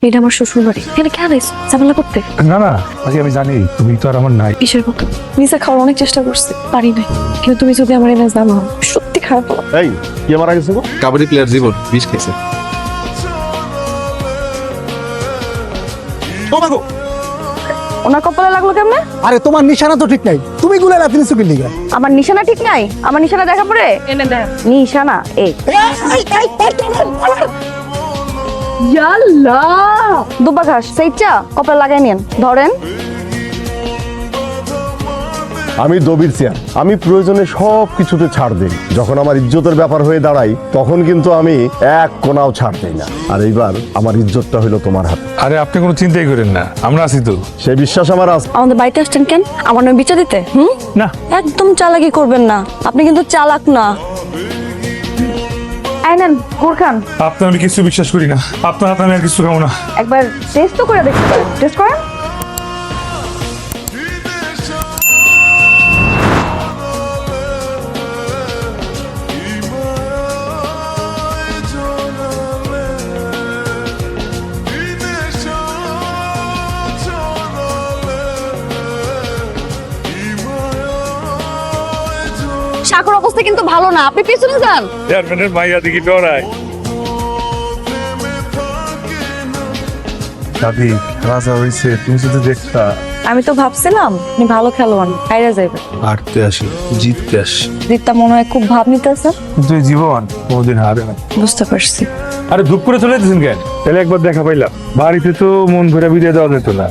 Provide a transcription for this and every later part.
এটা আমার শ্বশুর বাড়ি, এখানে কেন এসো ঝামেলা করতে? না না আজকে আমি জানি তুমি তো আর আমার নাই। কিসের কথা? নিজে খাওয়ার অনেক চেষ্টা করছি, পারি নাই। কিন্তু তুমি যদি আমার এনে জানো সত্যি খারাপ হলো। এই কে মারা গেছে গো? কাবাডি প্লেয়ার জীবন বিষ খেয়েছে। ওনার কপালে লাগলো কেমনে? আরে তোমার নিশানা তো ঠিক নাই, তুমি গুলা লাফিনিছো কি লিগা? আমার নিশানা ঠিক নাই? আমার নিশানা দেখা পড়ে এনে দেখ নিশানা এই ইয়াল্লা দুবা ঘাস সেইটা কপালে লাগাই নেন ধরেন। আমি দবির চেয়ার, আমি প্রয়োজনে সব কিছুতে ছাড় দিই। যখন আমার ইজ্জতের ব্যাপার হয়ে দাঁড়াই তখন কিন্তু আমি এক কোনাও ছাড় দিই না। আর এইবার আমার ইজ্জতটা হইলো তোমার হাতে। আরে আপনি কোনো চিন্তাই করেন না, আমরা আছি তো। সেই বিশ্বাস আমার আছে। আমাদের বাড়িতে আসছেন কেন? আমার নামে বিচার দিতে? না একদম চালাকি করবেন না, আপনি কিন্তু চালাক না। এই নেন গুরখান, আপনার আমি কিছু বিশ্বাস করি না, আপনার হাতে আমি আর কিছু খাবো না। একবার টেস্ট তো করে দেখতে পারেন। টেস্ট করেন। শাকর অবস্থা কিন্তু ভালো না, আপনি পিছনে যান। চেয়ারম্যানের মাইয়া দেখি ডরায়। দাদি রাজা হয়েছে, তুমি যদি দেখতা। আমি তো ভাবছিলাম আপনি ভালো খেলোয়াড়, হাইরা যাইবে। হারতে আসি, জিততে আসি। দিকটা মনে হয় খুব ভাব নিতেছে। কিন্তু এই জীবন কোনোদিন হারে না। বুঝতে পারছি। আরে ধূপ করে চলে যেতেছেন কেন? তাহলে একবার দেখা পাইলাম, বাড়িতে তো মন ভরে বিদায় দেওয়া যেত না,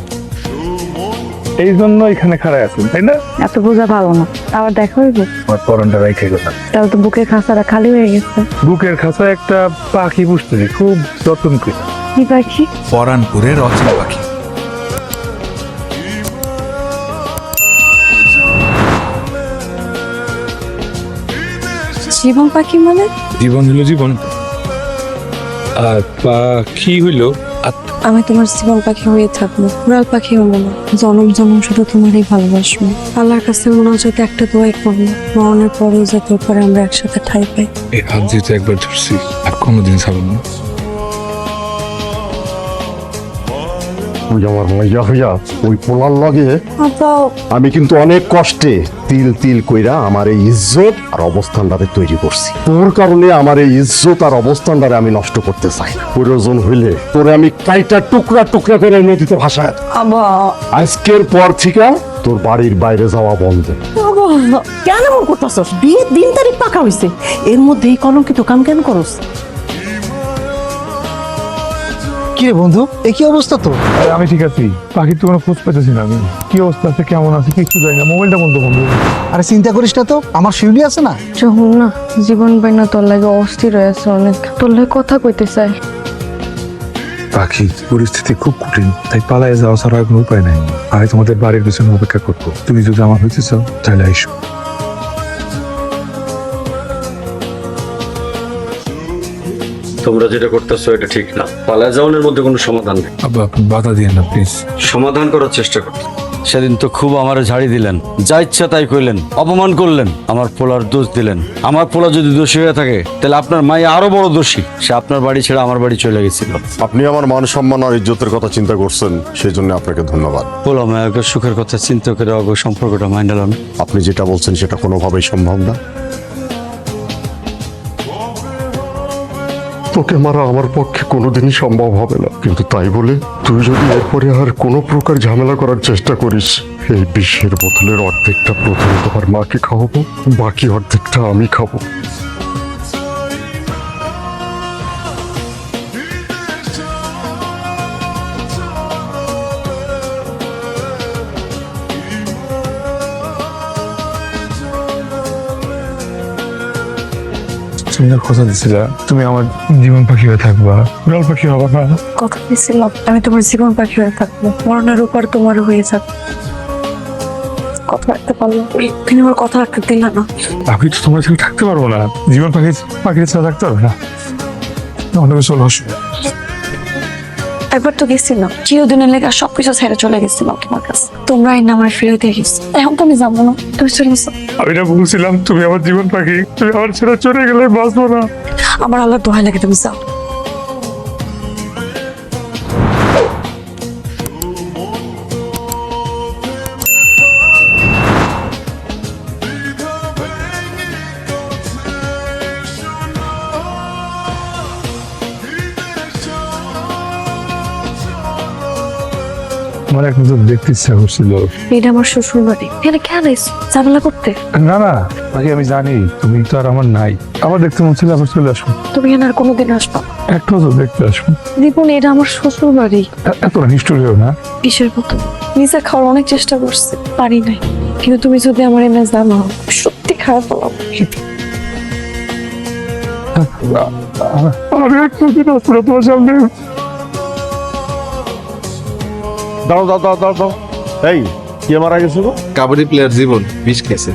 এই জন্য এখানে খাড়ায় আছেন তাই না? এত বোঝা ভালো না, আবার দেখা হইবে। আমার পরনটা রাইখে গেলাম। তাহলে তো বুকের খাঁচাটা খালি হয়ে গেছে। বুকের খাঁচায় একটা পাখি পুষতেছি, খুব যত্ন করে। কি পাখি? পরানপুরের অচেনা পাখি। জীবন পাখি মানে? জীবন হইলো জীবন, আর পাখি হইলো আত্মা। আমি তোমার জীবন পাখি হয়ে থাকবো, উড়াল পাখি হবো না। জনম জনম শুধু তোমারই ভালোবাসবো। আল্লাহর কাছে মনে হচ্ছে একটা দোয়াই করবো, মরণের পরেও যাতে পরে আমরা একসাথে ঠাই পাই। এই হাত যেহেতু একবার ধরছি আর কোনোদিন ছাড়ব না। ওই আমার মাইয়া হইয়া ওই পোলার লগে আব্বা, আমি কিন্তু অনেক কষ্টে তিল তিল কইরা আমার এই ইজ্জত আর অবস্থানটাতে তৈরি করছি। তোর কারণে আমার এই ইজ্জত আর অবস্থানটারে আমি নষ্ট করতে চাই না। প্রয়োজন হইলে তোরে আমি কাইটা টুকরা টুকরা করে নদীতে ভাসায়। আব্বা, আজকের পর থেকে তোর বাড়ির বাইরে যাওয়া বন্ধ। কেন এমন করতেছস? বিয়ের দিন তারিখ পাকা হইছে, এর মধ্যে এই কলঙ্কিত কাম কেন করস? কি রে বন্ধু, এ কি অবস্থা তো? আরে আমি ঠিক আছি, পাখির তো কোনো খোঁজ পাইতেছি না। আমি কি অবস্থা আছে, কেমন আছে কিছু জানি না। মোবাইলটা বন্ধ বন্ধু। আরে চিন্তা করিস না তো, আমার শিউলি আছে না। যখন না জীবন বাইনা তোর লাগে অস্থির হয়েছে অনেক, তোর লাগে কথা কইতে চাই। পাখি পরিস্থিতি খুব কঠিন, তাই পালায় যাওয়া ছাড়া আর কোনো উপায় নাই। আমি তোমাদের বাড়ির পিছনে অপেক্ষা করবো, তুমি যদি আমার হইতে চাও তাহলে আইসো। তোমরা যেটা করতেছো এটা ঠিক না। পালায় যাওয়ানোর মধ্যে কোনো সমাধান নেই। আব্বা আপনি বাধা দিয়ে না প্লিজ। সমাধান করার চেষ্টা করো। সেদিন তো খুব আমারে ঝাড়ি দিলেন, যা ইচ্ছা তাই কইলেন, অপমান করলেন, আমার পোলার দোষ দিলেন। আমার পোলা যদি দোষী হয়ে থাকে তাহলে আপনার মাই আরো বড় দোষী। সে আপনার বাড়ি ছেড়ে আমার বাড়ি চলে গেছিল। আপনি আমার মান সম্মান আর ইজ্জতের কথা চিন্তা করছেন, সেই জন্য আপনাকে ধন্যবাদ। পোলা মায়ের সুখের কথা চিন্তা করে অগ সম্পর্কটা মাইন্ডালাম। আপনি যেটা বলছেন সেটা কোনোভাবেই সম্ভব না। তোকে মারা আমার পক্ষে কোনোদিনই সম্ভব হবে না, কিন্তু তাই বলে তুই যদি এরপরে আর কোনো প্রকার ঝামেলা করার চেষ্টা করিস, এই বিষের বোতলের অর্ধেকটা প্রথমে তোমার মাকে খাওয়াবো, বাকি অর্ধেকটা আমি খাবো। তুমি আর কথা দিছিলা তুমি আমার জীবন পাখি হয়ে থাকবা, উড়াল পাখি হবা না। কথা দিয়েছিলাম আমি তোমার জীবন পাখি হয়ে থাকবো, মরণের উপর তোমার হয়ে থাকবো। কথা রাখতে পারলো, তুমি আমার কথা রাখতে দিলা না। আমি তো তোমার সাথে থাকতে পারবো না, জীবন পাখি পাখির সাথে থাকতে পারবে না। অনেক চলো আসো। একবার তো গেছিলাম, চিরদিনের লেগে সবকিছু ছেড়ে চলে গেছিলাম তোমার কাছে। তোমরা আইন আমার ফিরে দিয়ে গেছো, এখন তো আমি যাবো না, তুমি চলে গেছো। আমি না বলছিলাম তুমি আমার জীবন পাখি, তুমি আমার ছেড়ে চলে গেলে বাঁচবো না। আমার আল্লাহ দোহাই লাগে তুমি যাও। আমার এক নজর দেখতে ইচ্ছা করছিল। এটা আমার শ্বশুর বাড়ি, এখানে কেন এসো ঝামেলা করতে? না না পাখি, আমি জানি তুমি তো আর আমার নাই। আবার দেখতে মন ছিল, আবার চলে আসবো। তুমি এখানে আর কোনোদিন আসবা না। এক নজর দেখতে আসবো। দীপন, এটা আমার শ্বশুর বাড়ি। এতটা নিষ্ঠুর হয়েও না। বিষের মতো নিজে খাওয়ার অনেক চেষ্টা করছে, পারি নাই। কিন্তু তুমি যদি আমার এনে জানো, সত্যি খারাপ বলো। আমি এক নজর আসবো তোমার সামনে। দাও দাও দাও দাও দাও। এই কে মারা গেছিল? কাবাডি প্লেয়ার জীবন বিষ খেয়েছে।